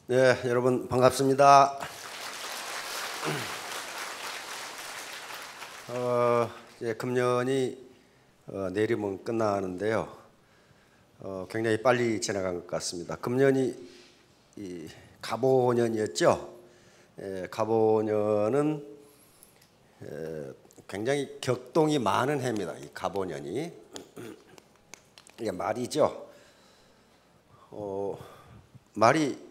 네, 여러분 반갑습니다. 이제 금년이 내일이면 끝나는데요. 굉장히 빨리 지나간 것 같습니다. 금년이 갑오년이었죠. 갑오년은 굉장히 격동이 많은 해입니다. 이 갑오년이 이게 말이죠. 말이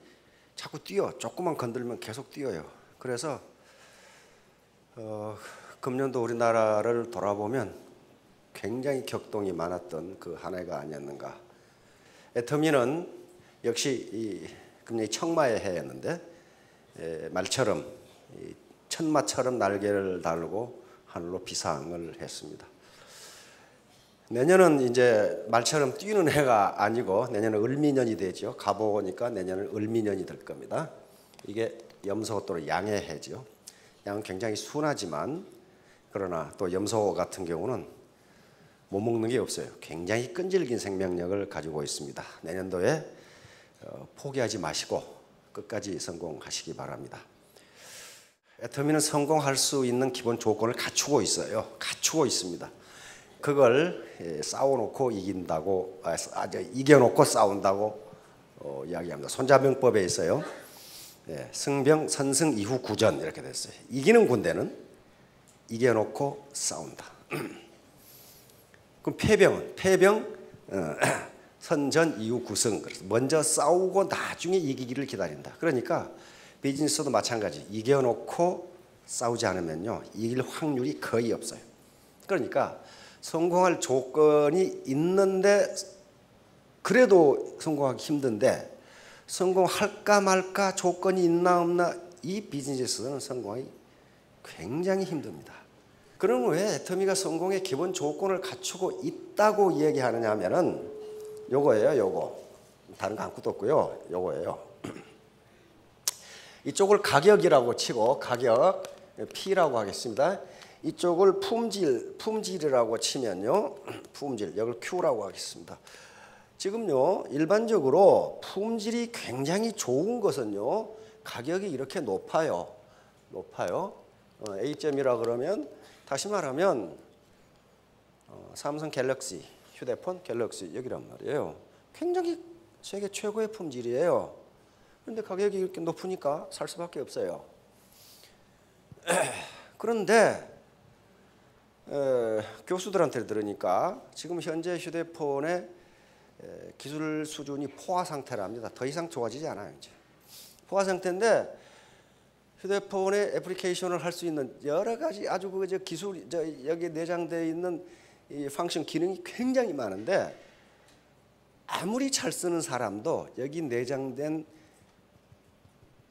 자꾸 뛰어. 조금만 건들면 계속 뛰어요. 그래서 금년도 우리나라를 돌아보면 굉장히 격동이 많았던 그 한 해가 아니었는가. 애터미는 역시 이 금년이 청마의 해였는데 말처럼 천마처럼 날개를 달고 하늘로 비상을 했습니다. 내년은 이제 말처럼 뛰는 해가 아니고 내년은 을미년이 되죠. 갑오니까 내년은 을미년이 될 겁니다. 이게 염소 또는 양의 해죠. 양은 굉장히 순하지만 그러나 또 염소 같은 경우는 못 먹는 게 없어요. 굉장히 끈질긴 생명력을 가지고 있습니다. 내년도에 포기하지 마시고 끝까지 성공하시기 바랍니다. 애터미는 성공할 수 있는 기본 조건을 갖추고 있어요. 갖추고 있습니다. 그걸 싸워놓고 이긴다고, 이겨놓고 싸운다고 이야기합니다. 손자병법에 있어요. 승병, 선승, 이후 구전 이렇게 됐어요. 이기는 군대는 이겨놓고 싸운다. 그럼 패병, 선전, 이후 구승. 먼저 싸우고 나중에 이기기를 기다린다. 그러니까 비즈니스도 마찬가지. 이겨놓고 싸우지 않으면요, 이길 확률이 거의 없어요. 그러니까 성공할 조건이 있는데 그래도 성공하기 힘든데 성공할까 말까 조건이 있나 없나 이 비즈니스는 성공하기 굉장히 힘듭니다. 그럼 왜 애터미가 성공의 기본 조건을 갖추고 있다고 이야기하느냐 하면은 요거예요. 요거. 다른 거 아무것도 없고요. 요거예요. 이쪽을 가격이라고 치고 가격 P라고 하겠습니다. 이쪽을 품질이라고 치면요. 품질, 여기를 Q라고 하겠습니다. 지금요, 일반적으로 품질이 굉장히 좋은 것은요, 가격이 이렇게 높아요. A점이라 그러면, 다시 말하면, 삼성 갤럭시, 휴대폰 갤럭시, 여기란 말이에요. 굉장히 세계 최고의 품질이에요. 그런데 가격이 이렇게 높으니까 살 수밖에 없어요. 그런데, 교수들한테 들으니까 지금 현재 휴대폰의 기술 수준이 포화 상태랍니다. 더 이상 좋아지지 않아요. 이제 포화 상태인데 휴대폰의 애플리케이션을 할 수 있는 여러 가지 아주 그 기술 여기 내장되어 있는 이 펑션 기능이 굉장히 많은데 아무리 잘 쓰는 사람도 여기 내장된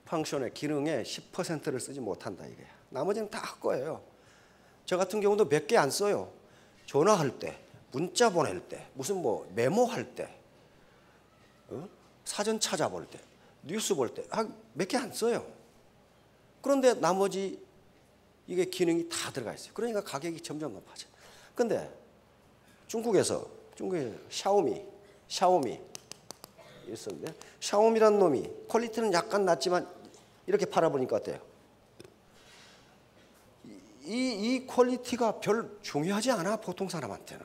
펑션의 기능의 10%를 쓰지 못한다 이거야. 나머지는 다 헛거예요. 저 같은 경우도 몇 개 안 써요. 전화할 때, 문자 보낼 때, 무슨 뭐 메모할 때, 사전 찾아볼 때, 뉴스 볼 때 몇 개 안 써요. 그런데 나머지 이게 기능이 다 들어가 있어요. 그러니까 가격이 점점 높아져. 근데 중국에 샤오미 있었는데 샤오미란 놈이 퀄리티는 약간 낮지만 이렇게 팔아보니까 어때요? 이 퀄리티가 별 중요하지 않아, 보통 사람한테는.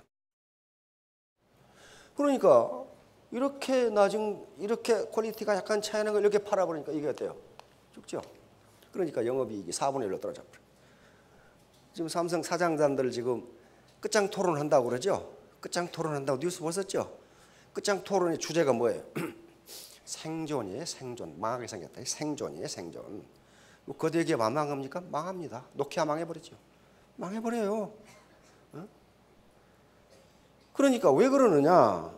그러니까 이렇게 낮은, 이렇게 퀄리티가 약간 차이나는 걸 이렇게 팔아버리니까 이게 어때요? 죽죠? 그러니까 영업이익이 4분의 1로 떨어져 버려요. 지금 삼성 사장단들 지금 끝장 토론한다고 그러죠? 끝장 토론한다고 뉴스 보셨죠? 끝장 토론의 주제가 뭐예요? 생존이에요, 생존. 망하게 생겼다. 생존이에요, 생존. 거대기업 안 망합니까? 망합니다. 노키아 망해버리죠. 망해버려요. 그러니까 왜 그러느냐?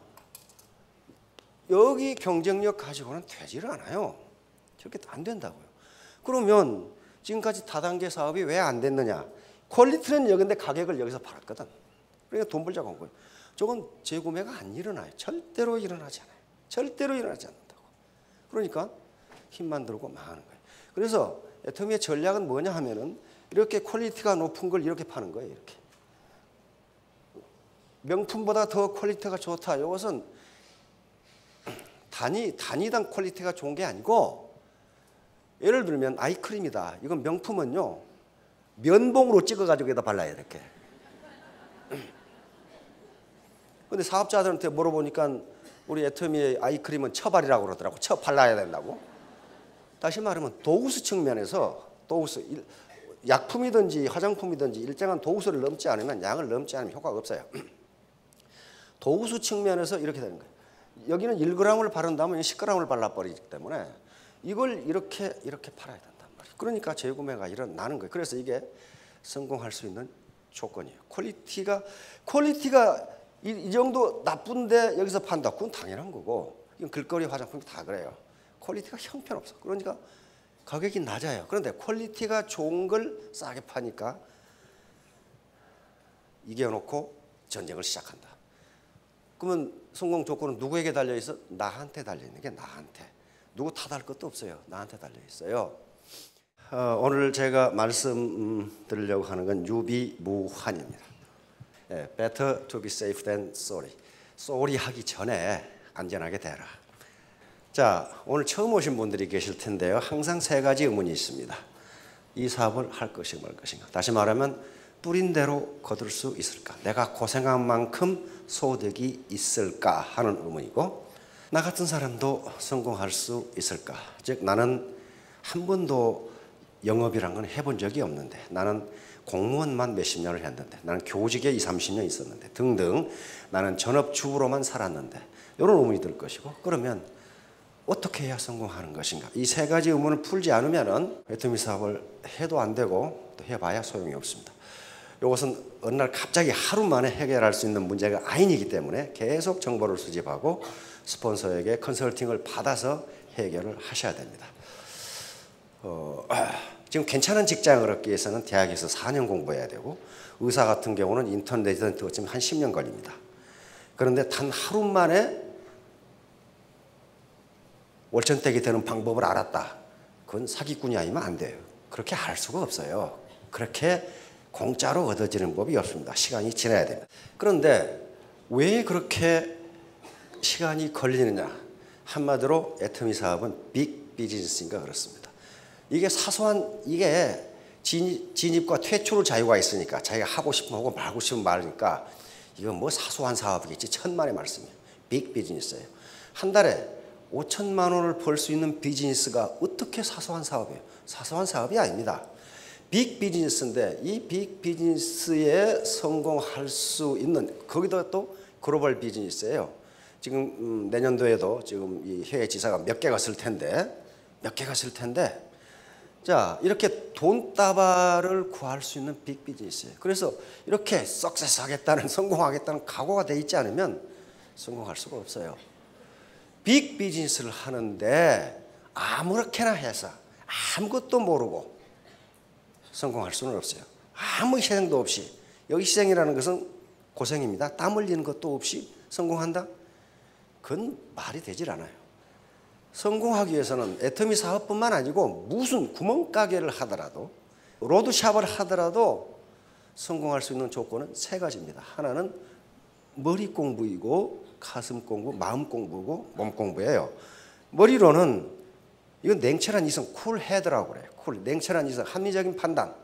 여기 경쟁력 가지고는 되지를 않아요. 저렇게 안 된다고요. 그러면 지금까지 다단계 사업이 왜 안 됐느냐? 퀄리티는 여기인데 가격을 여기서 팔았거든. 그러니까 돈 벌자고 한 거예요. 저건 재구매가 안 일어나요. 절대로 일어나지 않아요. 절대로 일어나지 않는다고. 그러니까 힘만 들고 망하는 거예요. 그래서 애터미의 전략은 뭐냐 하면은 이렇게 퀄리티가 높은 걸 이렇게 파는 거예요. 이렇게. 명품보다 더 퀄리티가 좋다. 이것은 단위당 퀄리티가 좋은 게 아니고 예를 들면 아이크림이다. 이건 명품은요, 면봉으로 찍어가지고 여기다 발라야 이렇게. 근데 사업자들한테 물어보니까 우리 애터미의 아이크림은 처발이라고 그러더라고. 처 발라야 된다고. 다시 말하면 도우스 측면에서 도우스, 약품이든지 화장품이든지 일정한 도우스를 넘지 않으면, 양을 넘지 않으면 효과가 없어요. 도우스 측면에서 이렇게 되는 거예요. 여기는 1g을 바른다면 10g을 발라버리기 때문에 이걸 이렇게 팔아야 된단 말이에요. 그러니까 재구매가 일어나는 거예요. 그래서 이게 성공할 수 있는 조건이에요. 퀄리티가 이 정도 나쁜데 여기서 판다. 그건 당연한 거고, 이건 길거리 화장품이 다 그래요. 퀄리티가 형편없어. 그러니까 가격이 낮아요. 그런데 퀄리티가 좋은 걸 싸게 파니까 이겨놓고 전쟁을 시작한다. 그러면 성공 조건은 누구에게 달려있어? 나한테 달려있는 게 나한테. 누구 탓할 것도 없어요. 나한테 달려있어요. 오늘 제가 말씀드리려고 하는 건 유비무환입니다. Better to be safe than sorry. sorry 하기 전에 안전하게 되라. 자, 오늘 처음 오신 분들이 계실 텐데요. 항상 세 가지 의문이 있습니다. 이 사업을 할 것인가 말 것인가. 다시 말하면 뿌린 대로 거둘 수 있을까? 내가 고생한 만큼 소득이 있을까 하는 의문이고, 나 같은 사람도 성공할 수 있을까? 즉 나는 한 번도 영업이란 건 해본 적이 없는데, 나는 공무원만 몇십 년을 했는데, 나는 교직에 20, 30년 있었는데 등등, 나는 전업주부로만 살았는데, 이런 의문이 들 것이고, 그러면 어떻게 해야 성공하는 것인가? 이 세 가지 의문을 풀지 않으면 애터미 사업을 해도 안 되고 또 해봐야 소용이 없습니다. 이것은 어느 날 갑자기 하루 만에 해결할 수 있는 문제가 아니기 때문에 계속 정보를 수집하고 스폰서에게 컨설팅을 받아서 해결을 하셔야 됩니다. 지금 괜찮은 직장을 얻기 위해서는 대학에서 4년 공부해야 되고, 의사 같은 경우는 인턴 레지던트 어쩌면 한 10년 걸립니다. 그런데 단 하루 만에 월천댁이 되는 방법을 알았다. 그건 사기꾼이 아니면 안 돼요. 그렇게 할 수가 없어요. 그렇게 공짜로 얻어지는 법이 없습니다. 시간이 지나야 됩니다. 그런데 왜 그렇게 시간이 걸리느냐? 한마디로 애터미 사업은 빅 비즈니스인가 그렇습니다. 이게 사소한, 이게 진입과 퇴출의 자유가 있으니까, 자기가 하고 싶으면 하고 말고 싶으면 말으니까 이건 뭐 사소한 사업이겠지. 천만의 말씀이에요. 빅 비즈니스예요. 한 달에 5천만 원을 벌 수 있는 비즈니스가 어떻게 사소한 사업이에요? 사소한 사업이 아닙니다. 빅 비즈니스인데, 이 빅 비즈니스에 성공할 수 있는, 거기다 또 글로벌 비즈니스예요. 지금 내년도에도 지금 이 해외 지사가 몇 개가 쓸 텐데, 자, 이렇게 돈다발을 구할 수 있는 빅 비즈니스예요. 그래서 이렇게 석세스하겠다는, 성공하겠다는 각오가 돼 있지 않으면 성공할 수가 없어요. 빅 비즈니스를 하는데 아무렇게나 해서 아무것도 모르고 성공할 수는 없어요. 아무 희생도 없이. 여기 희생이라는 것은 고생입니다. 땀 흘리는 것도 없이 성공한다? 그건 말이 되질 않아요. 성공하기 위해서는 애터미 사업뿐만 아니고 무슨 구멍가게를 하더라도, 로드샵을 하더라도 성공할 수 있는 조건은 세 가지입니다. 하나는 머리 공부이고, 가슴 공부, 마음 공부고, 몸 공부예요. 머리로는 이건 냉철한 이성, 쿨헤드라고 그래요. 냉철한 이성, 합리적인 판단,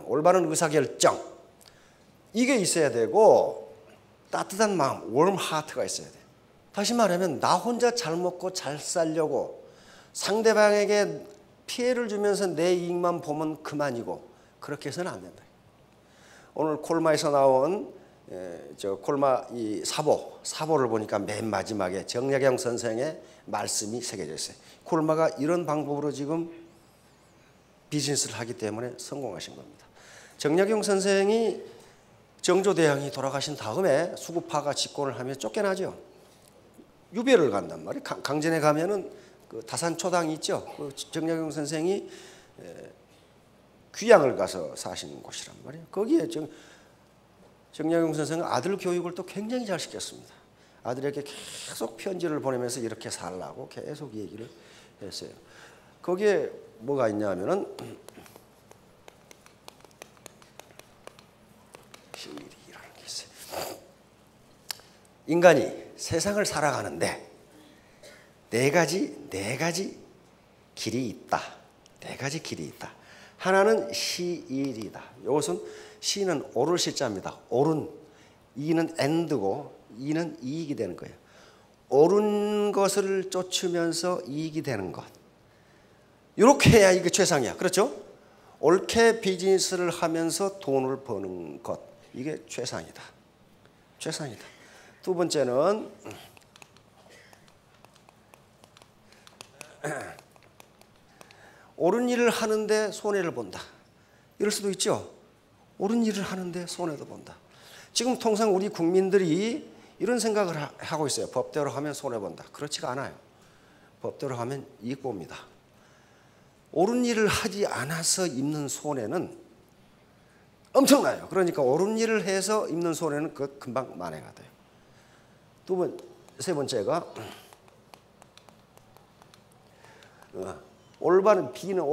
올바른 의사결정, 이게 있어야 되고, 따뜻한 마음, warm heart가 있어야 돼요. 다시 말하면 나 혼자 잘 먹고 잘 살려고 상대방에게 피해를 주면서 내 이익만 보면 그만이고, 그렇게 해서는 안 된다. 오늘 콜마에서 나온 콜마 이 사보를 보니까 맨 마지막에 정약용 선생의 말씀이 새겨져 있어요. 콜마가 이런 방법으로 지금 비즈니스를 하기 때문에 성공하신 겁니다. 정약용 선생이 정조대왕이 돌아가신 다음에 수구파가 집권을 하며 쫓겨나죠. 유배를 간단 말이에요. 강진에 가면은 그 다산초당이 있죠. 그 정약용 선생이 귀양을 가서 사시는 곳이란 말이에요. 거기에 정약용 선생은 아들 교육을 또 굉장히 잘 시켰습니다. 아들에게 계속 편지를 보내면서 이렇게 살라고 계속 얘기를 했어요. 거기에 뭐가 있냐면은 비밀이라는 게 있어요. 인간이 세상을 살아가는데 네 가지 길이 있다. 네 가지 길이 있다. 하나는 시일이다. 이것은 시는 오를 시자입니다. 옳은, 이는 end고 이는 이익이 되는 거예요. 옳은 것을 쫓으면서 이익이 되는 것. 이렇게 해야 이게 최상이야. 그렇죠? 옳게 비즈니스를 하면서 돈을 버는 것. 이게 최상이다. 최상이다. 두 번째는 옳은 일을 하는데 손해를 본다. 이럴 수도 있죠. 옳은 일을 하는데 손해도 본다. 지금 통상 우리 국민들이 이런 생각을 하고 있어요. 법대로 하면 손해본다. 그렇지가 않아요. 법대로 하면 이익 봅니다. 옳은 일을 하지 않아서 입는 손해는 엄청나요. 그러니까 옳은 일을 해서 입는 손해는 그 금방 만회가 돼요. 세 번째가 올바른 B는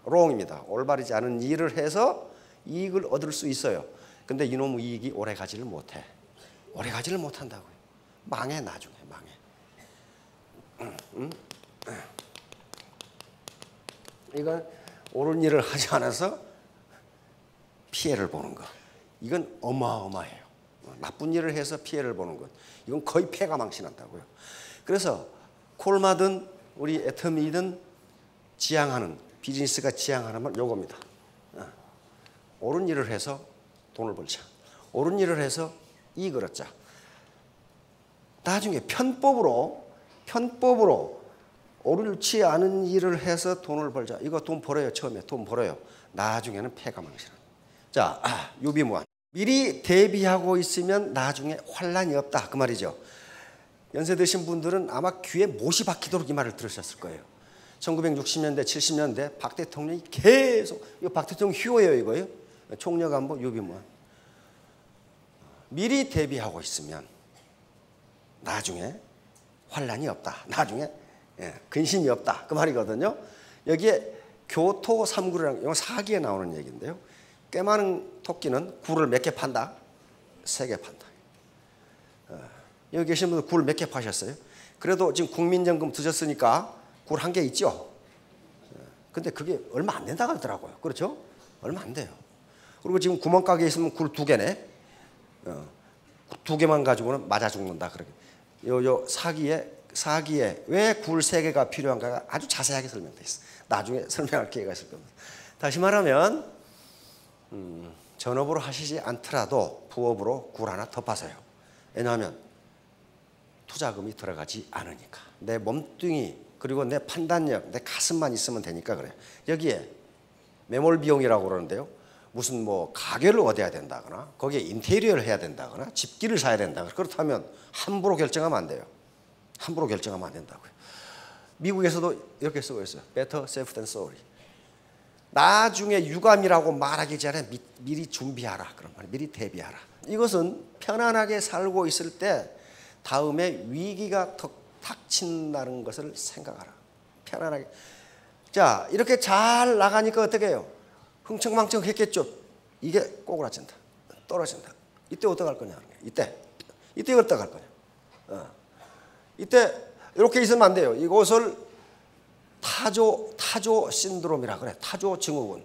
wrong입니다. 올바르지 않은 일을 해서 이익을 얻을 수 있어요. 근데 이놈의 이익이 오래 가지를 못해. 오래 가지를 못한다고요. 망해. 나중에 망해. 이건 옳은 일을 하지 않아서 피해를 보는 것. 이건 어마어마해요. 나쁜 일을 해서 피해를 보는 것. 이건 거의 폐가 망신한다고요. 그래서 콜마든 우리 애터미든 지향하는, 비즈니스가 지향하는 건 요겁니다. 옳은 일을 해서 돈을 벌자. 옳은 일을 해서 이익을 얻자. 나중에 편법으로 옳지 않은 일을 해서 돈을 벌자. 이거 돈 벌어요. 처음에 돈 벌어요. 나중에는 폐가 망신합니다. 자, 유비무환. 미리 대비하고 있으면 나중에 환란이 없다. 그 말이죠. 연세 드신 분들은 아마 귀에 못이 박히도록 이 말을 들으셨을 거예요. 1960년대, 70년대 박 대통령이 계속, 이거 박 대통령 휴호예요, 이거요. 총력안보 유비무환. 미리 대비하고 있으면 나중에 환란이 없다. 나중에 근심이 없다. 그 말이거든요. 여기에 교토 삼구리라는 이거 사기에 나오는 얘기인데요. 꽤 많은 토끼는 굴을 몇 개 판다? 3개 판다. 여기 계신 분들 굴 몇 개 파셨어요? 그래도 지금 국민연금 드셨으니까 굴 1개 있죠? 근데 그게 얼마 안 된다고 하더라고요. 그렇죠? 얼마 안 돼요. 그리고 지금 구멍가게에 있으면 굴 2개네. 2개만 가지고는 맞아 죽는다. 그러게. 요 사기에 왜 굴 3개가 필요한가가 아주 자세하게 설명되어 있어. 나중에 설명할 기회가 있을 겁니다. 다시 말하면 전업으로 하시지 않더라도 부업으로 굴 하나 더 파세요. 왜냐하면 투자금이 들어가지 않으니까. 내 몸뚱이 그리고 내 판단력, 내 가슴만 있으면 되니까 그래요. 여기에 매몰 비용이라고 그러는데요. 무슨 뭐 가게를 얻어야 된다거나 거기에 인테리어를 해야 된다거나 집기를 사야 된다거나 그렇다면 함부로 결정하면 안 돼요. 함부로 결정하면 안 된다고요. 미국에서도 이렇게 쓰고 있어요. Better safe than sorry. 나중에 유감이라고 말하기 전에 미리 준비하라. 그런 말, 미리 대비하라. 이것은 편안하게 살고 있을 때 다음에 위기가 닥친다는 것을 생각하라. 편안하게. 자, 이렇게 잘 나가니까 어떻게 해요? 흥청망청 했겠죠. 이게 꼬그라진다. 떨어진다. 이때 어떡할 거냐. 이때 어떡할 거냐. 이때 이렇게 있으면 안 돼요. 이것을 타조 신드롬이라 그래. 타조 증후군.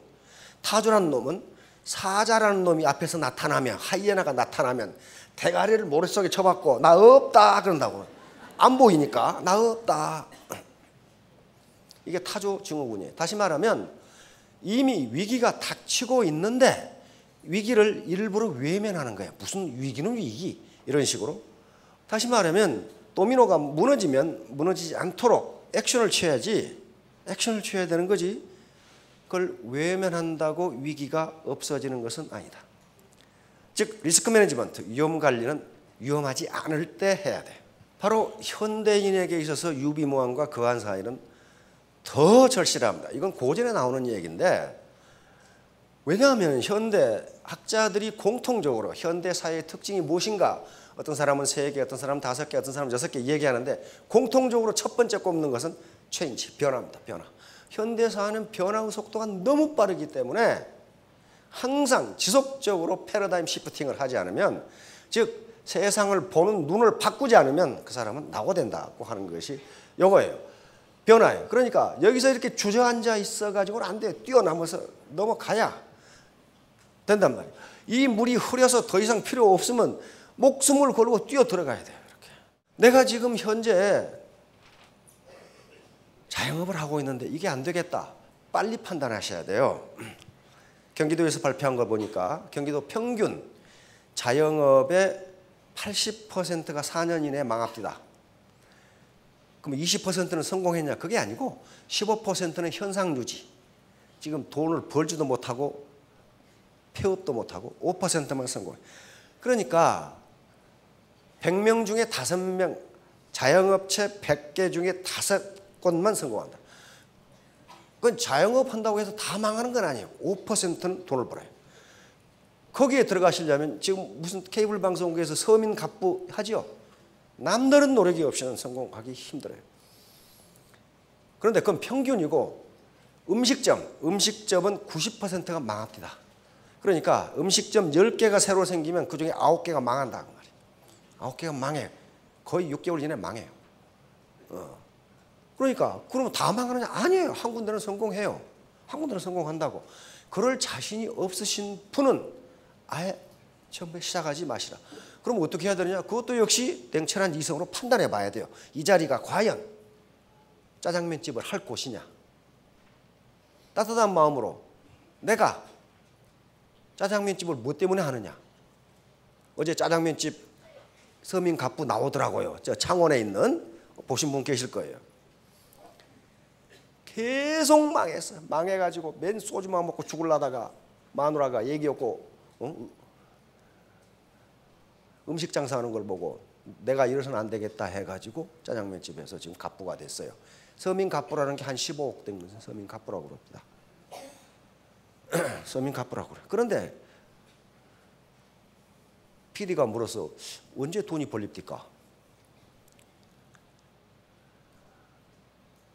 타조라는 놈은 사자라는 놈이 앞에서 나타나면, 하이에나가 나타나면 대가리를 머릿속에 쳐박고 나 없다 그런다고. 안 보이니까 나 없다. 이게 타조 증후군이에요. 다시 말하면 이미 위기가 닥치고 있는데 위기를 일부러 외면하는 거예요. 무슨 위기는 위기. 이런 식으로. 다시 말하면 도미노가 무너지면 무너지지 않도록 액션을 취해야지. 액션을 취해야 되는 거지. 그걸 외면한다고 위기가 없어지는 것은 아니다. 즉 리스크 매니지먼트, 위험 관리는 위험하지 않을 때 해야 돼. 바로 현대인에게 있어서 유비무환과 거한 사이는 더 절실합니다. 이건 고전에 나오는 얘기인데 왜냐하면 현대 학자들이 공통적으로 현대 사회의 특징이 무엇인가 어떤 사람은 3개, 어떤 사람은 5개, 어떤 사람은 6개 얘기하는데 공통적으로 첫 번째 꼽는 것은 체인지, 변화입니다. 변화. 현대 사회는 변화의 속도가 너무 빠르기 때문에 항상 지속적으로 패러다임 시프팅을 하지 않으면 즉 세상을 보는 눈을 바꾸지 않으면 그 사람은 낙오된다고 하는 것이 이거예요. 변화예요. 그러니까 여기서 이렇게 주저앉아 있어가지고는 안 돼요. 뛰어넘어서 넘어가야 된단 말이에요. 이 물이 흐려서 더 이상 필요 없으면 목숨을 걸고 뛰어 들어가야 돼요. 이렇게. 내가 지금 현재 자영업을 하고 있는데 이게 안 되겠다. 빨리 판단하셔야 돼요. 경기도에서 발표한 걸 보니까 경기도 평균 자영업의 80%가 4년 이내에 망합니다. 그럼 20%는 성공했냐? 그게 아니고 15%는 현상 유지. 지금 돈을 벌지도 못하고 폐업도 못하고 5%만 성공해. 그러니까 100명 중에 5명, 자영업체 100개 중에 5곳만 성공한다. 그건 자영업 한다고 해서 다 망하는 건 아니에요. 5%는 돈을 벌어요. 거기에 들어가시려면 지금 무슨 케이블 방송국에서 서민 갑부 하지요. 남다른 노력이 없이는 성공하기 힘들어요. 그런데 그건 평균이고 음식점은 90%가 망합니다. 그러니까 음식점 10개가 새로 생기면 그중에 9개가 망한다 그 말이에요. 9개가 망해요. 거의 6개월 이내에 망해요. 그러니까 그러면 다 망하느냐? 아니에요. 한 군데는 성공해요. 한 군데는 성공한다고. 그럴 자신이 없으신 분은 아예 처음에 시작하지 마시라. 그럼 어떻게 해야 되느냐? 그것도 역시 냉철한 이성으로 판단해 봐야 돼요. 이 자리가 과연 짜장면집을 할 곳이냐? 따뜻한 마음으로 내가 짜장면집을 뭐 때문에 하느냐? 어제 짜장면집 서민 갑부 나오더라고요. 저 창원에 있는 보신 분 계실 거예요. 계속 망했어요. 망해가지고 맨 소주만 먹고 죽을라다가 마누라가 얘기 없고 음식 장사하는 걸 보고 내가 이래서는 안 되겠다 해가지고 짜장면집에서 지금 갑부가 됐어요. 서민 갑부라는 게 한 15억 된 거죠. 서민 갑부라고 그럽니다. 서민 갑부라고 그래요. 그런데 PD가 물어서 언제 돈이 벌립니까?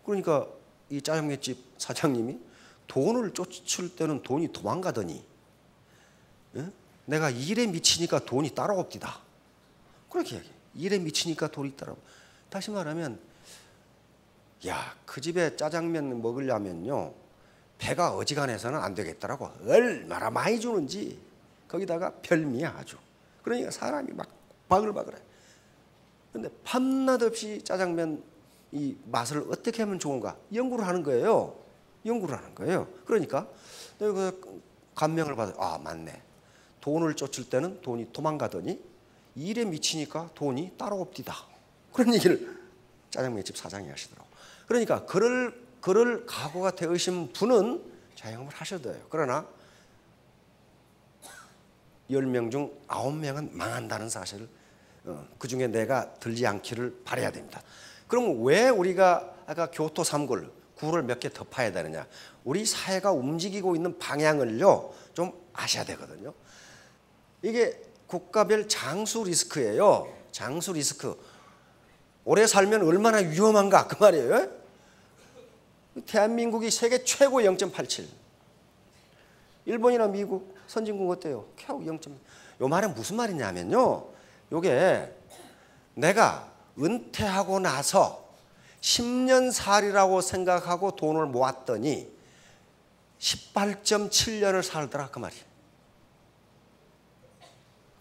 그러니까 이 짜장면집 사장님이 돈을 쫓을 때는 돈이 도망가더니 내가 일에 미치니까 돈이 따라옵디다. 그렇게 얘기해. 일에 미치니까 돈이 따라오. 다시 말하면 야, 그 집에 짜장면 먹으려면요 배가 어지간해서는 안 되겠더라고. 얼마나 많이 주는지 거기다가 별미야 아주. 그러니까 사람이 막 바글바글해. 그런데 밤낮 없이 짜장면 이 맛을 어떻게 하면 좋은가 연구를 하는 거예요. 연구를 하는 거예요. 그러니까 그 감명을 받아. 아, 맞네. 돈을 쫓을 때는 돈이 도망가더니 일에 미치니까 돈이 따라옵디다. 그런 얘기를 짜장면집 사장이 하시더라고요. 그러니까 그럴 각오가 되으신 분은 자영업을 하셔도 돼요. 그러나 10명 중 9명은 망한다는 사실을 그중에 내가 들지 않기를 바라야 됩니다. 그럼 왜 우리가 아까 교토 3굴, 굴을 몇 개 더 파야 되느냐? 우리 사회가 움직이고 있는 방향을요 좀 아셔야 되거든요. 이게 국가별 장수 리스크예요. 장수 리스크. 오래 살면 얼마나 위험한가 그 말이에요. 대한민국이 세계 최고 0.87. 일본이나 미국 선진국 어때요? 겨우 0.. 요 말은 무슨 말이냐면요. 요게 내가 은퇴하고 나서 10년 살이라고 생각하고 돈을 모았더니 18.7년을 살더라 그 말이에요.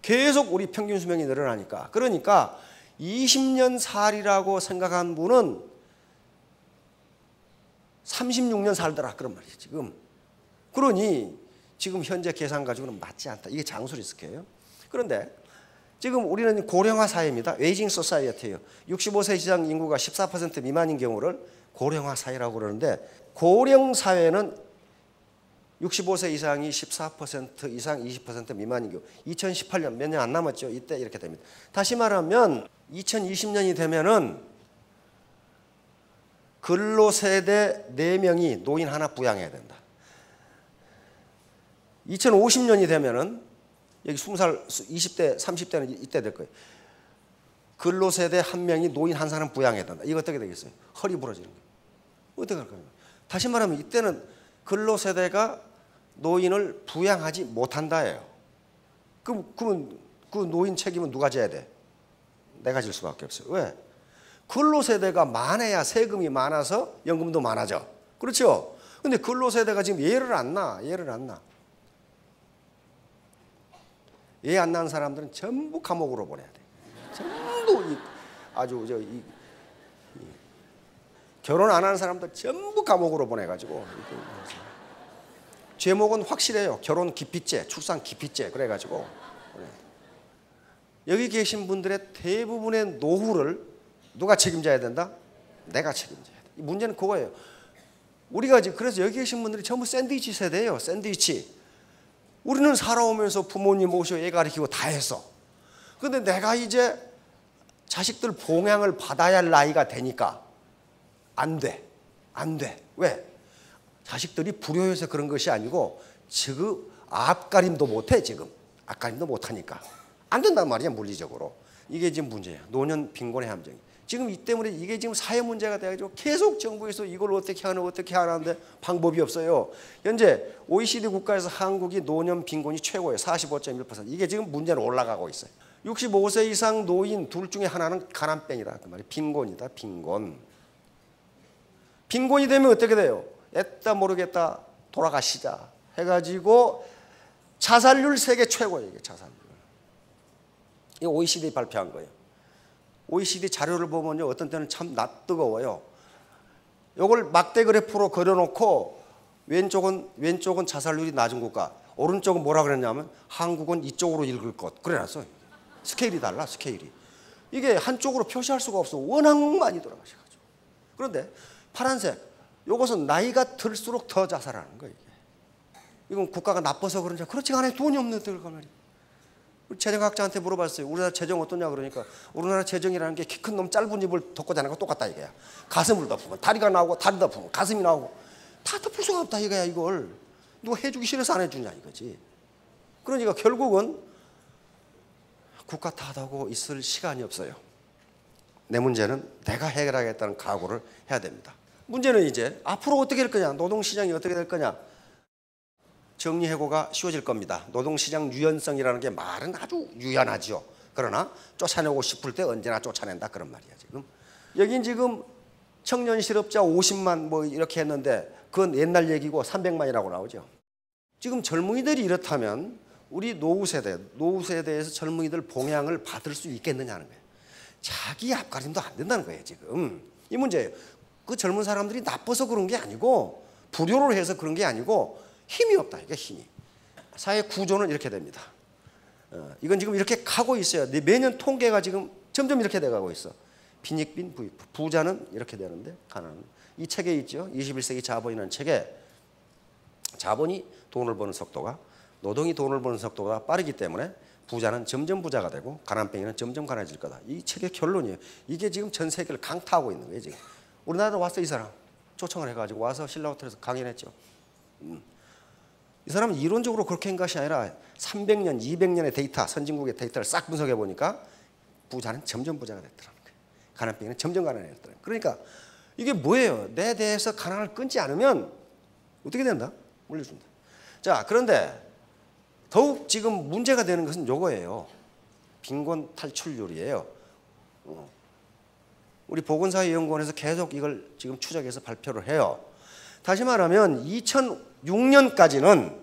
계속 우리 평균 수명이 늘어나니까. 그러니까 20년 살이라고 생각한 분은 36년 살더라 그런 말이에요 지금. 그러니 지금 현재 계산 가지고는 맞지 않다. 이게 장수 리스크예요. 그런데 지금 우리는 고령화 사회입니다. 에이징 소사이어티예요. 65세 이상 인구가 14% 미만인 경우를 고령화 사회라고 그러는데 고령 사회는 65세 이상이 14% 이상 20% 미만인 경우 2018년 몇 년 안 남았죠. 이때 이렇게 됩니다. 다시 말하면 2020년이 되면은 근로세대 4명이 노인 하나 부양해야 된다. 2050년이 되면은 여기 20살, 20대, 30대는 이때 될 거예요. 근로세대 1명이 노인 한 사람 부양해야 된다. 이거 어떻게 되겠어요? 허리 부러지는 거예요. 어떻게 할 거예요? 다시 말하면 이때는 근로세대가 노인을 부양하지 못한다예요. 그러면 그 노인 책임은 누가 져야 돼? 내가 질 수밖에 없어요. 왜? 근로세대가 많아야 세금이 많아서 연금도 많아져. 그렇죠? 근데 근로세대가 지금 얘를 안 낳아. 얘 안 낳은 사람들은 전부 감옥으로 보내야 돼. 전부 아주 결혼 안 하는 사람들 전부 감옥으로 보내가지고 제목은 확실해요. 결혼 기피죄, 출산 기피죄 그래가지고 여기 계신 분들의 대부분의 노후를 누가 책임져야 된다? 내가 책임져야 돼. 문제는 그거예요. 우리가 지금 그래서 여기 계신 분들이 전부 샌드위치 세대예요. 샌드위치. 우리는 살아오면서 부모님 모시고 애 가르치고 다 했어. 근데 내가 이제 자식들 봉양을 받아야 할 나이가 되니까 안 돼. 왜? 자식들이 불효해서 그런 것이 아니고 지금 앞가림도 못해. 지금 앞가림도 못하니까 안 된단 말이야. 물리적으로. 이게 지금 문제야. 노년 빈곤의 함정. 지금 이 때문에 이게 지금 사회 문제가 돼가지고 계속 정부에서 이걸 어떻게 하는데 방법이 없어요. 현재 OECD 국가에서 한국이 노년 빈곤이 최고예요. 45.1%. 이게 지금 문제는 올라가고 있어요. 65세 이상 노인 둘 중에 하나는 가난병이다. 그 말이 빈곤이다. 빈곤이 되면 어떻게 돼요? 애따 모르겠다 돌아가시자 해가지고 자살률 세계 최고예요. 이게 자살률. 이거 OECD 발표한 거예요. OECD 자료를 보면요, 어떤 때는 참 낯뜨거워요. 이걸 막대 그래프로 그려놓고 왼쪽은 자살률이 낮은 국가, 오른쪽은 뭐라 그랬냐면 한국은 이쪽으로 읽을 것 그래놨어요. 스케일이 달라. 스케일이. 이게 한쪽으로 표시할 수가 없어. 워낙 많이 돌아가셔가지고. 그런데 파란색, 이것은 나이가 들수록 더 자살하는 거예요. 이건 국가가 나빠서 그런지 그렇지가 않아요. 돈이 없는 데가 말이에요. 재정학자한테 물어봤어요. 우리나라 재정 어떠냐 그러니까 우리나라 재정이라는 게 키 큰 놈 짧은 입을 덮고 자는 거 똑같다 이거야. 가슴을 덮으면 다리가 나오고 다리 덮으면 가슴이 나오고 다 덮을 수가 없다 이거야. 이걸 누가 해주기 싫어서 안 해주냐 이거지. 그러니까 결국은 국가 탓하고 있을 시간이 없어요. 내 문제는 내가 해결하겠다는 각오를 해야 됩니다. 문제는 이제 앞으로 어떻게 될 거냐, 노동시장이 어떻게 될 거냐. 정리해고가 쉬워질 겁니다. 노동시장 유연성이라는 게 말은 아주 유연하죠. 그러나 쫓아내고 싶을 때 언제나 쫓아낸다 그런 말이야. 지금 여긴 지금 청년 실업자 50만 뭐 이렇게 했는데 그건 옛날 얘기고 300만이라고 나오죠. 지금 젊은이들이 이렇다면 우리 노후 세대에서 젊은이들 봉양을 받을 수 있겠느냐는 거예요. 자기 앞가림도 안 된다는 거예요. 지금 이 문제예요. 그 젊은 사람들이 나빠서 그런 게 아니고 불효를 해서 그런 게 아니고 힘이 없다. 이게 힘이. 사회 구조는 이렇게 됩니다. 이건 지금 이렇게 가고 있어요. 매년 통계가 지금 점점 이렇게 돼가고 있어. 빈익빈 부익부. 부자는 이렇게 되는데 가난은. 이 책에 있죠. 21세기 자본이라는 책에 자본이 돈을 버는 속도가 노동이 돈을 버는 속도가 빠르기 때문에 부자는 점점 부자가 되고 가난뱅이는 점점 가난해질 거다. 이 책의 결론이에요. 이게 지금 전 세계를 강타하고 있는 거예요. 지금. 우리나라도 왔어 이 사람. 초청을 해가지고 와서 신라호텔에서 강연했죠. 이 사람은 이론적으로 그렇게 한 것이 아니라 300년, 200년의 데이터, 선진국의 데이터를 싹 분석해 보니까 부자는 점점 부자가 됐더라는 거예요. 가난뱅이는 점점 가난해졌더라는 거예요. 그러니까 이게 뭐예요? 내 대해서 가난을 끊지 않으면 어떻게 된다? 물려준다. 자, 그런데 더욱 지금 문제가 되는 것은 요거예요. 빈곤 탈출률이에요. 우리 보건사회연구원에서 계속 이걸 지금 추적해서 발표를 해요. 다시 말하면 2006년까지는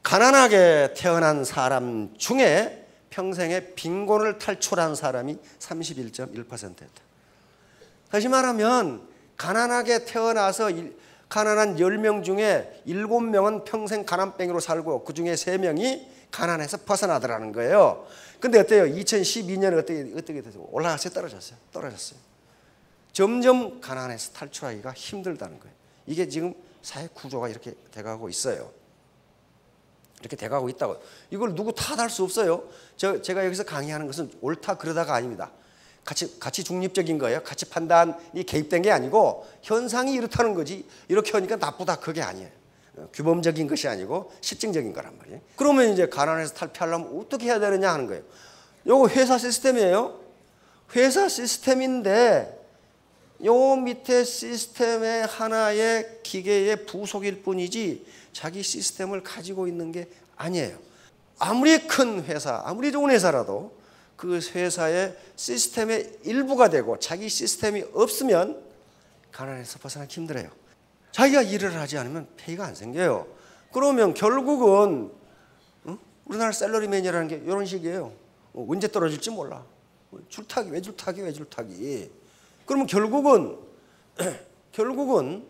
가난하게 태어난 사람 중에 평생에 빈곤을 탈출한 사람이 31.1%였다. 다시 말하면 가난하게 태어나서 가난한 10명 중에 7명은 평생 가난뱅이로 살고 그중에 3명이 가난해서 벗어나더라는 거예요. 근데 어때요? 2012년에 어떻게 됐어요? 올라갔어요? 떨어졌어요. 점점 가난해서 탈출하기가 힘들다는 거예요. 이게 지금 사회 구조가 이렇게 돼가고 있어요. 이렇게 돼가고 있다고. 이걸 누구 탓할 수 없어요. 제가 여기서 강의하는 것은 옳다 그러다가 아닙니다. 같이 중립적인 거예요. 같이 판단이 개입된 게 아니고 현상이 이렇다는 거지. 이렇게 하니까 나쁘다 그게 아니에요. 규범적인 것이 아니고 실증적인 거란 말이에요. 그러면 이제 가난해서 탈피하려면 어떻게 해야 되느냐 하는 거예요. 요거 회사 시스템이에요. 회사 시스템인데 요 밑에 시스템의 하나의 기계의 부속일 뿐이지 자기 시스템을 가지고 있는 게 아니에요. 아무리 큰 회사, 아무리 좋은 회사라도 그 회사의 시스템의 일부가 되고 자기 시스템이 없으면 가난에서 벗어나기 힘들어요. 자기가 일을 하지 않으면 페이가 안 생겨요. 그러면 결국은 우리나라 샐러리맨이라는 게 이런 식이에요. 언제 떨어질지 몰라. 줄타기, 외줄타기. 그러면 결국은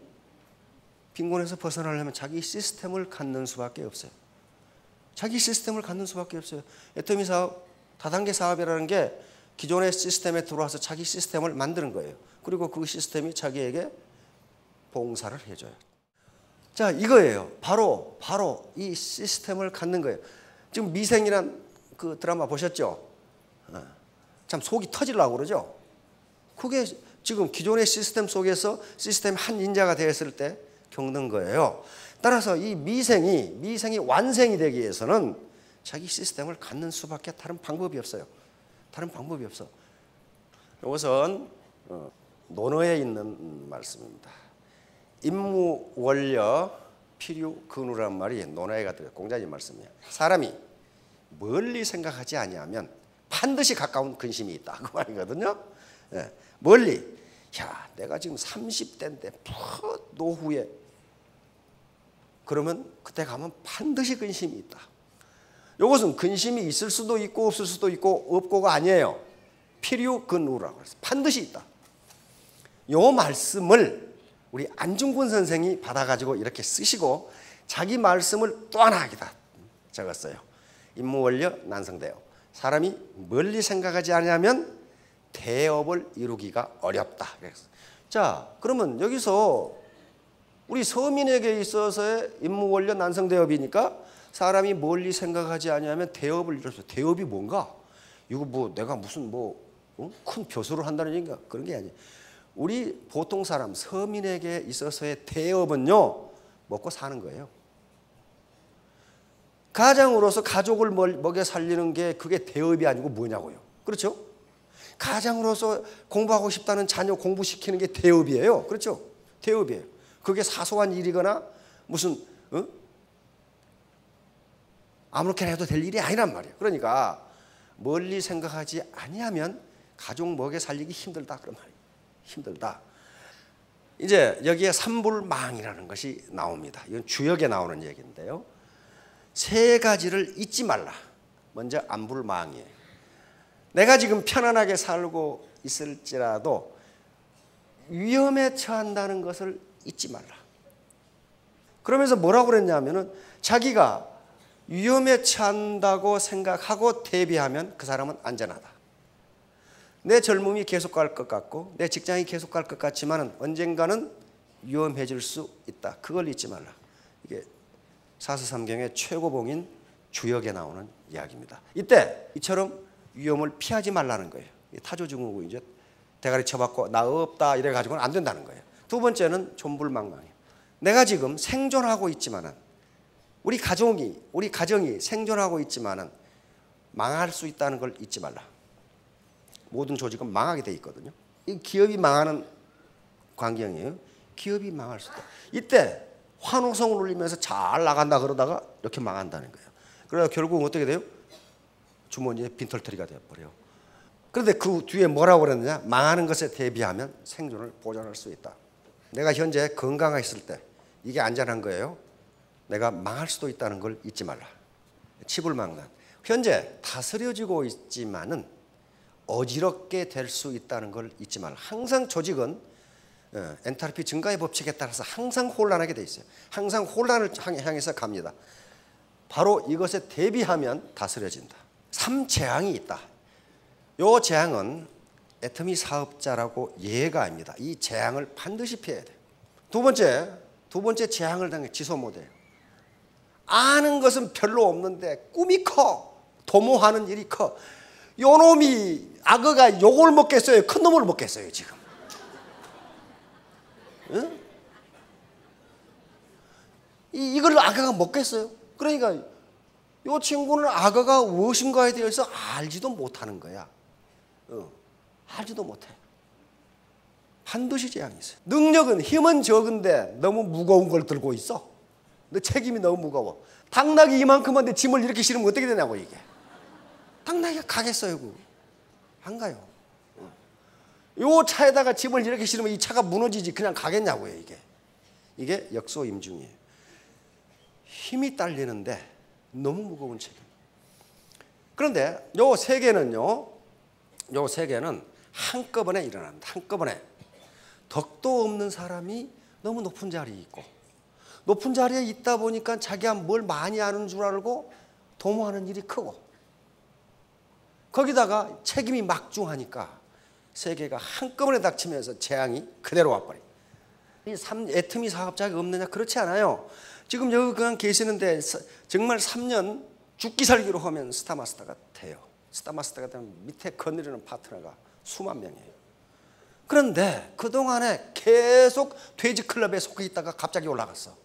빈곤에서 벗어나려면 자기 시스템을 갖는 수밖에 없어요. 자기 시스템을 갖는 수밖에 없어요. 애터미 사업, 다단계 사업이라는 게 기존의 시스템에 들어와서 자기 시스템을 만드는 거예요. 그리고 그 시스템이 자기에게 봉사를 해줘요. 자, 이거예요. 바로 이 시스템을 갖는 거예요. 지금 미생이란 그 드라마 보셨죠? 참 속이 터지려고 그러죠? 그게 지금 기존의 시스템 속에서 시스템 한 인자가 되었을 때 겪는 거예요. 따라서 이 미생이 완생이 되기 위해서는 자기 시스템을 갖는 수밖에 다른 방법이 없어요. 다른 방법이 없어. 이것은 논어에 있는 말씀입니다. 임무원려 필요근우란 말이 논어에가 들어요. 공자님 말씀이에요. 사람이 멀리 생각하지 아니하면 반드시 가까운 근심이 있다. 그 말이거든요. 예, 멀리. 야, 내가 지금 30대인데 노후에 그러면 그때 가면 반드시 근심이 있다. 이것은 근심이 있을 수도 있고 없을 수도 있고 없고가 아니에요. 필요근우라고 해서 반드시 있다. 이 말씀을 우리 안중근 선생이 받아가지고 이렇게 쓰시고 자기 말씀을 또 하나 하기다 적었어요. 임무원려 난성대업. 사람이 멀리 생각하지 않으면 대업을 이루기가 어렵다. 자, 그러면 여기서 우리 서민에게 있어서의 임무원려 난성대업이니까 사람이 멀리 생각하지 않으면 대업을 이루어서 대업이 뭔가? 이거 뭐 내가 무슨 큰 벼슬을 한다는 얘기인가? 그런 게 아니에요. 우리 보통 사람 서민에게 있어서의 대업은요, 먹고 사는 거예요. 가장으로서 가족을 먹여 살리는 게 그게 대업이 아니고 뭐냐고요. 그렇죠? 가장으로서 공부하고 싶다는 자녀 공부시키는 게 대업이에요. 그렇죠? 대업이에요. 그게 사소한 일이거나 무슨 아무렇게나 해도 될 일이 아니란 말이에요. 그러니까 멀리 생각하지 아니하면 가족 먹여 살리기 힘들다 그런 말이에요. 힘들다. 이제 여기에 삼불망이라는 것이 나옵니다. 이건 주역에 나오는 얘기인데요. 세 가지를 잊지 말라. 먼저 안불망이에요. 내가 지금 편안하게 살고 있을지라도 위험에 처한다는 것을 잊지 말라. 그러면서 뭐라고 그랬냐면은 자기가 위험에 처한다고 생각하고 대비하면 그 사람은 안전하다. 내 젊음이 계속 갈 것 같고 내 직장이 계속 갈 것 같지만 언젠가는 위험해질 수 있다. 그걸 잊지 말라. 이게 사서삼경의 최고봉인 주역에 나오는 이야기입니다. 이때 이처럼 위험을 피하지 말라는 거예요. 타조증후군 이제 대가리 쳐박고 나 없다 이래 가지고는 안 된다는 거예요. 두 번째는 존불망망이에요. 내가 지금 생존하고 있지만은 우리 가정이 생존하고 있지만은 망할 수 있다는 걸 잊지 말라. 모든 조직은 망하게 돼 있거든요. 이 기업이 망하는 광경이에요. 기업이 망할 수 있다. 이때 환호성을 울리면서 잘 나간다 그러다가 이렇게 망한다는 거예요. 그래서 결국 어떻게 돼요? 주머니에 빈털터리가 되어버려요. 그런데 그 뒤에 뭐라고 그랬느냐? 망하는 것에 대비하면 생존을 보존할 수 있다. 내가 현재 건강했을 때 이게 안전한 거예요. 내가 망할 수도 있다는 걸 잊지 말라. 치불망란. 현재 다스려지고 있지만은 어지럽게 될 수 있다는 걸 잊지 말라. 항상 조직은 엔탈피 증가의 법칙에 따라서 항상 혼란하게 돼 있어요. 항상 혼란을 향해서 갑니다. 바로 이것에 대비하면 다스려진다. 3재앙이 있다. 이 재앙은 애터미 사업자라고 예가 아닙니다. 이 재앙을 반드시 피해야 돼요. 두 번째 재앙을 당해 지소 못해요. 아는 것은 별로 없는데 꿈이 커. 도모하는 일이 커. 요 놈이 악어가 요걸 먹겠어요? 큰 놈을 먹겠어요 지금? 응? 이걸 악어가 먹겠어요? 그러니까 요 친구는 악어가 무엇인가에 대해서 알지도 못하는 거야. 알지도 못해. 반드시 재앙이 있어요. 능력은 힘은 적은데 너무 무거운 걸 들고 있어. 너 책임이 너무 무거워. 당나귀 이만큼한데 짐을 이렇게 실으면 어떻게 되냐고 이게. 당나귀가 가겠어요. 안 가요. 요 차에다가 짐을 이렇게 실으면 이 차가 무너지지 그냥 가겠냐고요. 이게 역소임중이에요. 힘이 딸리는데 너무 무거운 책임. 그런데 요 세 개는 한꺼번에 일어납니다. 한꺼번에. 덕도 없는 사람이 너무 높은 자리에 있고, 높은 자리에 있다 보니까 자기가 뭘 많이 아는 줄 알고 도모하는 일이 크고, 거기다가 책임이 막중하니까 세 개가 한꺼번에 닥치면서 재앙이 그대로 와버려요. 이 애터미 사업자가 없느냐? 그렇지 않아요. 지금 여기 그냥 계시는데 정말 3년 죽기 살기로 하면 스타마스터가 돼요. 스타마스터가 되면 밑에 거느리는 파트너가 수만 명이에요. 그런데 그동안에 계속 돼지클럽에 속해 있다가 갑자기 올라갔어.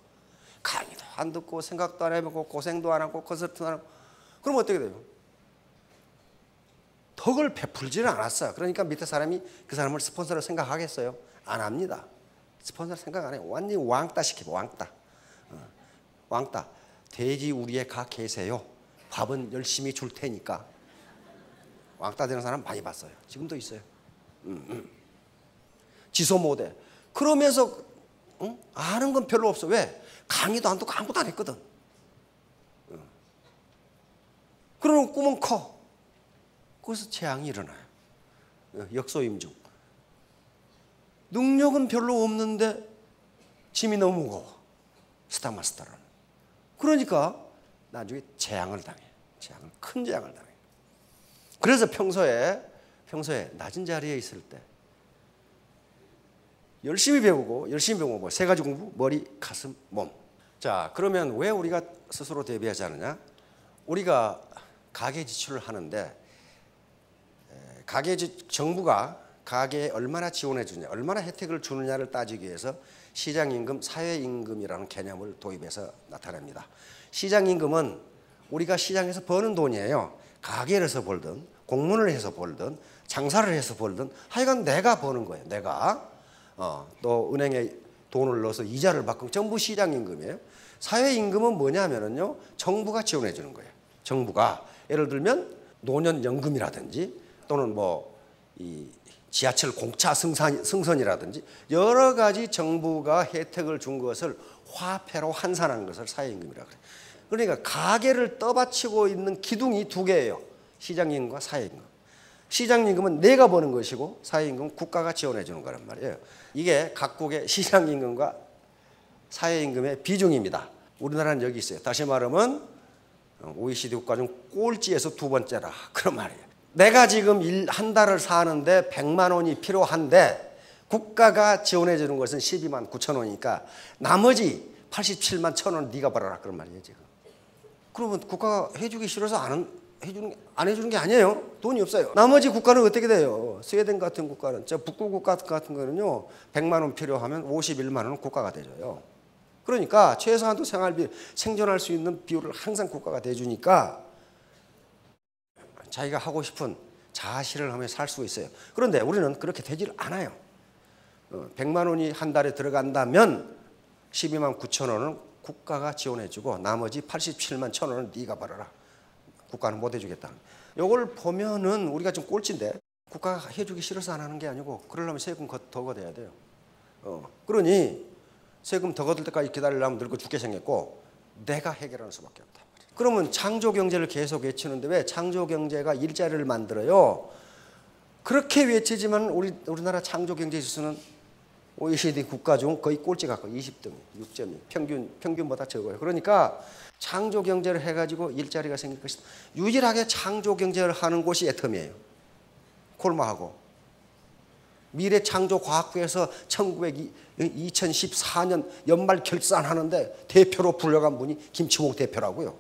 강의도 안 듣고 생각도 안 해보고 고생도 안 하고 컨설팅도 안 하고. 그럼 어떻게 돼요? 덕을 베풀지를 않았어요. 그러니까 밑에 사람이 그 사람을 스폰서로 생각하겠어요? 안 합니다. 스폰서 생각 안 해요. 완전히 왕따 시키고 왕따. 왕따. 돼지 우리에 가 계세요. 밥은 열심히 줄 테니까. 왕따 되는 사람 많이 봤어요. 지금도 있어요. 지소 모델. 그러면서 아는 건 별로 없어. 왜? 강의도 안 듣고 아무것도 안 했거든. 그러면 꿈은 커. 거기서 재앙이 일어나요. 역소임중. 능력은 별로 없는데 짐이 너무 무거워. 스타마스터는. 그러니까 나중에 재앙을 당해. 큰 재앙을 당해. 그래서 평소에 낮은 자리에 있을 때 열심히 배우고 세 가지 공부, 머리, 가슴, 몸. 자, 그러면 왜 우리가 스스로 대비하지 않느냐? 우리가 가계 지출을 하는데 정부가 가계에 얼마나 지원해 주느냐, 얼마나 혜택을 주느냐를 따지기 위해서 시장임금, 사회임금이라는 개념을 도입해서 나타냅니다. 시장임금은 우리가 시장에서 버는 돈이에요. 가게를 해서 벌든 공문을 해서 벌든 장사를 해서 벌든 하여간 내가 버는 거예요. 내가 또 은행에 돈을 넣어서 이자를 받고 전부 시장임금이에요. 사회임금은 뭐냐면요, 정부가 지원해 주는 거예요. 정부가 예를 들면 노년연금이라든지 또는 이 지하철 공차 승선이라든지 여러 가지 정부가 혜택을 준 것을 화폐로 환산한 것을 사회임금이라고 그래요. 그러니까 가계를 떠받치고 있는 기둥이 두 개예요. 시장임금과 사회임금. 시장임금은 내가 버는 것이고 사회임금은 국가가 지원해 주는 거란 말이에요. 이게 각국의 시장임금과 사회임금의 비중입니다. 우리나라는 여기 있어요. 다시 말하면 OECD 국가 중 꼴찌에서 두 번째라. 그런 말이에요. 내가 지금 한 달을 사는데 100만 원이 필요한데 국가가 지원해 주는 것은 12만 9천 원이니까 나머지 87만 1천 원 네가 벌어라. 그런 말이에요 지금. 그러면 국가가 해주기 싫어서 안 해주는 게 아니에요. 돈이 없어요. 나머지 국가는 어떻게 돼요? 스웨덴 같은 국가는, 북구 국가 같은 거는요, 100만 원 필요하면 51만 원은 국가가 대줘요. 그러니까 최소한도 생활비, 생존할 수 있는 비율을 항상 국가가 대주니까 자기가 하고 싶은 자아실을 하며 살 수 있어요. 그런데 우리는 그렇게 되질 않아요. 100만 원이 한 달에 들어간다면 12만 9천 원은 국가가 지원해주고 나머지 87만 1천 원은 네가 벌어라. 국가는 못 해주겠다. 이걸 보면은 우리가 좀 꼴찌인데 국가가 해주기 싫어서 안 하는 게 아니고 그러려면 세금 더 걷어야 돼요. 그러니 세금 더 걷을 때까지 기다리려면 늙어 죽게 생겼고 내가 해결하는 수밖에 없다. 그러면 창조경제를 계속 외치는데 왜 창조경제가 일자리를 만들어요? 그렇게 외치지만 우리나라 창조경제 지수는 OECD 국가 중 거의 꼴찌 갖고 20등, 6점이 평균보다 적어요. 그러니까 창조경제를 해가지고 일자리가 생길 것이다. 유일하게 창조경제를 하는 곳이 애텀이에요. 콜마하고. 미래창조과학부에서 2014년 연말 결산하는데 대표로 불려간 분이 김치봉 대표라고요.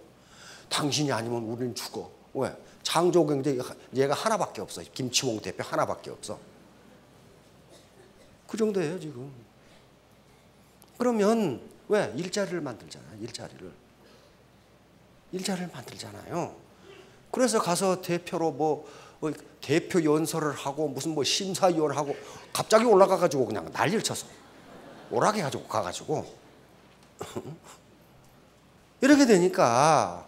당신이 아니면 우리는 죽어. 왜? 창조경제 얘가 하나밖에 없어. 김치봉 대표 하나밖에 없어. 그 정도예요 지금. 그러면 왜? 일자리를 만들잖아요. 일자리를 만들잖아요. 그래서 가서 대표로 대표 연설을 하고 무슨 심사위원하고 갑자기 올라가가지고 그냥 난리를 쳐서 오락해 가지고 가가지고 이렇게 되니까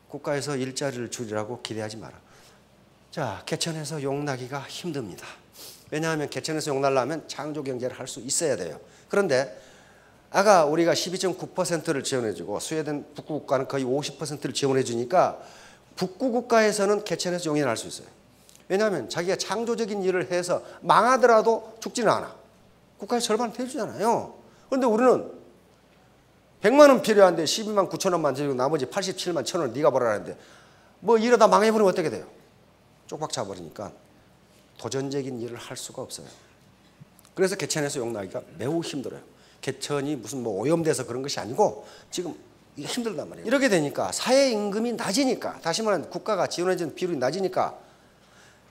국가에서 일자리를 줄이라고 기대하지 마라. 자, 개천에서 용나기가 힘듭니다. 왜냐하면 개천에서 용날려면 창조경제를 할 수 있어야 돼요. 그런데 아까 우리가 12.9%를 지원해주고 스웨덴 북구 국가는 거의 50%를 지원해주니까 북구 국가에서는 개천에서 용인할 수 있어요. 왜냐하면 자기가 창조적인 일을 해서 망하더라도 죽지는 않아. 국가에서 절반을 대주잖아요. 그런데 우리는 100만 원 필요한데 12만 9천 원만 들고 나머지 87만 1천 원 네가 벌어라는데 뭐 이러다 망해버리면 어떻게 돼요? 쪽박 차버리니까 도전적인 일을 할 수가 없어요. 그래서 개천에서 용나기가 매우 힘들어요. 개천이 무슨 뭐 오염돼서 그런 것이 아니고 지금 이게 힘들단 말이에요. 이렇게 되니까 사회 임금이 낮으니까, 다시 말하면 국가가 지원해주는 비율이 낮으니까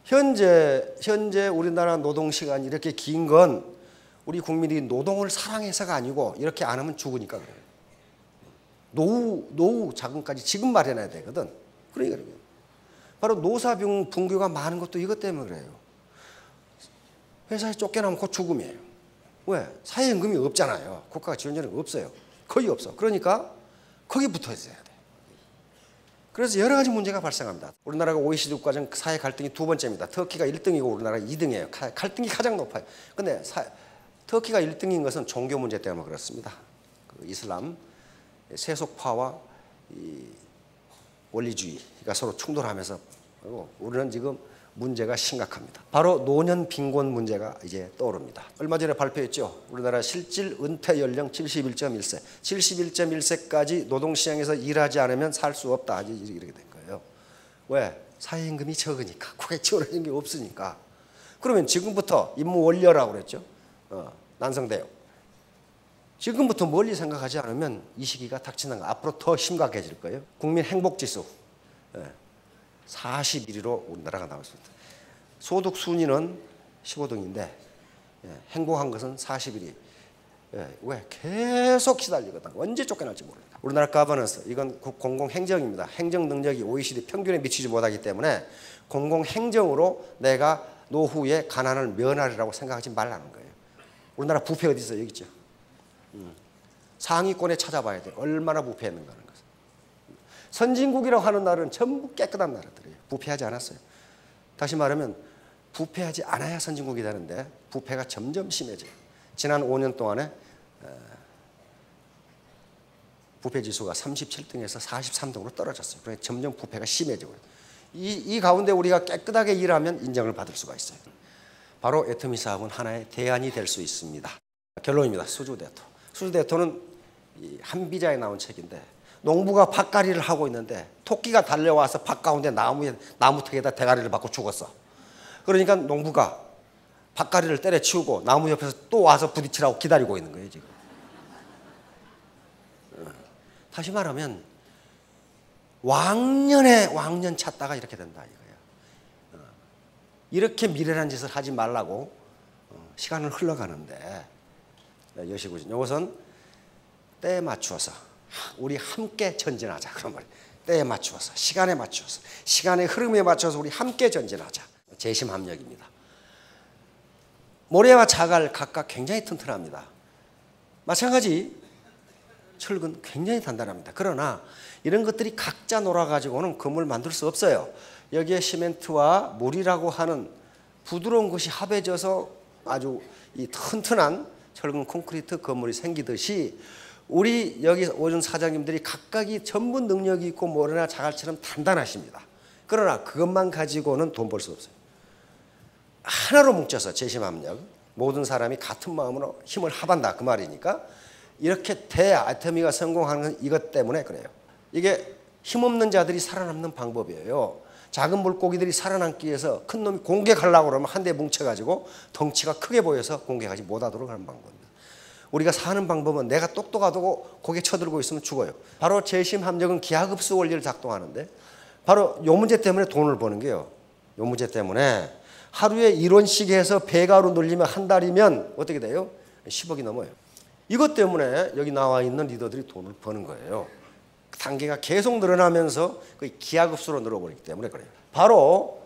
현재 우리나라 노동 시간이 이렇게 긴 건 우리 국민이 노동을 사랑해서가 아니고 이렇게 안 하면 죽으니까 그래요. 노후 자금까지 지금 마련해야 되거든. 그러니까 그래요. 바로 노사분규가 많은 것도 이것 때문에 그래요. 회사에 쫓겨나면 곧 죽음이에요. 왜? 사회임금이 없잖아요. 국가가 지원자는 없어요. 거의 없어. 그러니까 거기 붙어 있어야 돼. 그래서 여러 가지 문제가 발생합니다. 우리나라가 OECD 국가 중 사회 갈등이 두 번째입니다. 터키가 1등이고 우리나라가 2등이에요. 갈등이 가장 높아요. 그런데 터키가 1등인 것은 종교 문제 때문에 그렇습니다. 그 이슬람 세속파와 이 원리주의가 서로 충돌하면서 우리는 지금 문제가 심각합니다. 바로 노년 빈곤 문제가 이제 떠오릅니다. 얼마 전에 발표했죠. 우리나라 실질 은퇴 연령 71.1세, 71.1세까지 노동시장에서 일하지 않으면 살 수 없다. 이렇게 된 거예요. 왜? 사회임금이 적으니까, 국가에 지원하는 게 없으니까. 그러면 지금부터 임무 원료라고 그랬죠. 난성대요. 지금부터 멀리 생각하지 않으면 이 시기가 닥치는 거 앞으로 더 심각해질 거예요. 국민 행복지수 41위로 우리나라가 나왔습니다. 소득 순위는 15등인데 행복한 것은 41위. 왜? 계속 시달리거든. 언제 쫓겨날지 모릅니다. 우리나라 가버넌스, 이건 공공행정입니다. 행정 능력이 OECD 평균에 미치지 못하기 때문에 공공행정으로 내가 노후에 가난을 면하리라고 생각하지 말라는 거예요. 우리나라 부패 어디 있어요? 여기 있죠. 상위권에 찾아봐야 돼. 얼마나 부패했는가 하는 것을. 선진국이라고 하는 나라는 전부 깨끗한 나라들이에요. 부패하지 않았어요. 다시 말하면 부패하지 않아야 선진국이 되는데 부패가 점점 심해져요. 지난 5년 동안에 부패 지수가 37등에서 43등으로 떨어졌어요. 그러니까 점점 부패가 심해지고 이 가운데 우리가 깨끗하게 일하면 인정을 받을 수가 있어요. 바로 애터미 사업은 하나의 대안이 될 수 있습니다. 결론입니다. 수주대토. 수주대토는 한비자에 나온 책인데 농부가 밭갈이를 하고 있는데 토끼가 달려와서 밭 가운데 나무턱에다 대가리를 받고 죽었어. 그러니까 농부가 밭갈이를 때려치우고 나무 옆에서 또 와서 부딪히라고 기다리고 있는 거예요 지금. 다시 말하면 왕년 찾다가 이렇게 된다 이거예요. 이렇게 미련한 짓을 하지 말라고 시간을 흘러가는데 여시고지. 이것은 때에 맞추어서 우리 함께 전진하자 그런 말이에요. 때에 맞추어서, 시간에 맞추어서, 시간의 흐름에 맞춰서 우리 함께 전진하자. 재심합력입니다. 모래와 자갈 각각 굉장히 튼튼합니다. 마찬가지 철근 굉장히 단단합니다. 그러나 이런 것들이 각자 놀아가지고는 건물 만들 수 없어요. 여기에 시멘트와 물이라고 하는 부드러운 것이 합해져서 아주 이 튼튼한 철근 콘크리트 건물이 생기듯이 우리 여기 오준 사장님들이 각각이 전문 능력이 있고 모래나 자갈처럼 단단하십니다. 그러나 그것만 가지고는 돈 벌 수 없어요. 하나로 뭉쳐서 재심합력, 모든 사람이 같은 마음으로 힘을 합한다 그 말이니까 이렇게 대아토미가 성공하는 건 이것 때문에 그래요. 이게 힘없는 자들이 살아남는 방법이에요. 작은 물고기들이 살아남기 위해서 큰 놈이 공격하려고 그러면 한 대 뭉쳐가지고 덩치가 크게 보여서 공격하지 못하도록 하는 방법입니다. 우리가 사는 방법은 내가 똑똑하다고 고개 쳐들고 있으면 죽어요. 바로 재심합력은 기하급수 원리를 작동하는데 바로 요 문제 때문에 돈을 버는 게요. 요 문제 때문에 하루에 1원씩 해서 배가로 늘리면 한 달이면 어떻게 돼요? 10억이 넘어요. 이것 때문에 여기 나와 있는 리더들이 돈을 버는 거예요. 단계가 계속 늘어나면서 거의 기하급수로 늘어버리기 때문에 그래요. 바로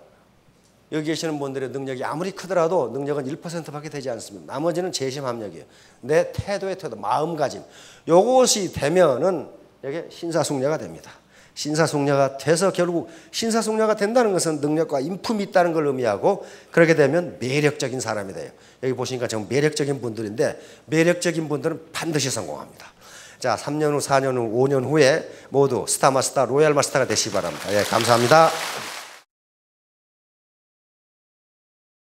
여기 계시는 분들의 능력이 아무리 크더라도 능력은 1%밖에 되지 않습니다. 나머지는 재심합력이에요. 내 태도, 마음가짐. 요것이 되면은 이게 신사숙녀가 됩니다. 신사숙녀가 돼서 결국 신사숙녀가 된다는 것은 능력과 인품이 있다는 걸 의미하고 그렇게 되면 매력적인 사람이 돼요. 여기 보시니까 정말 매력적인 분들인데 매력적인 분들은 반드시 성공합니다. 자, 3년 후, 4년 후, 5년 후에 모두 스타마스터, 로얄마스터가 되시기 바랍니다. 예, 감사합니다.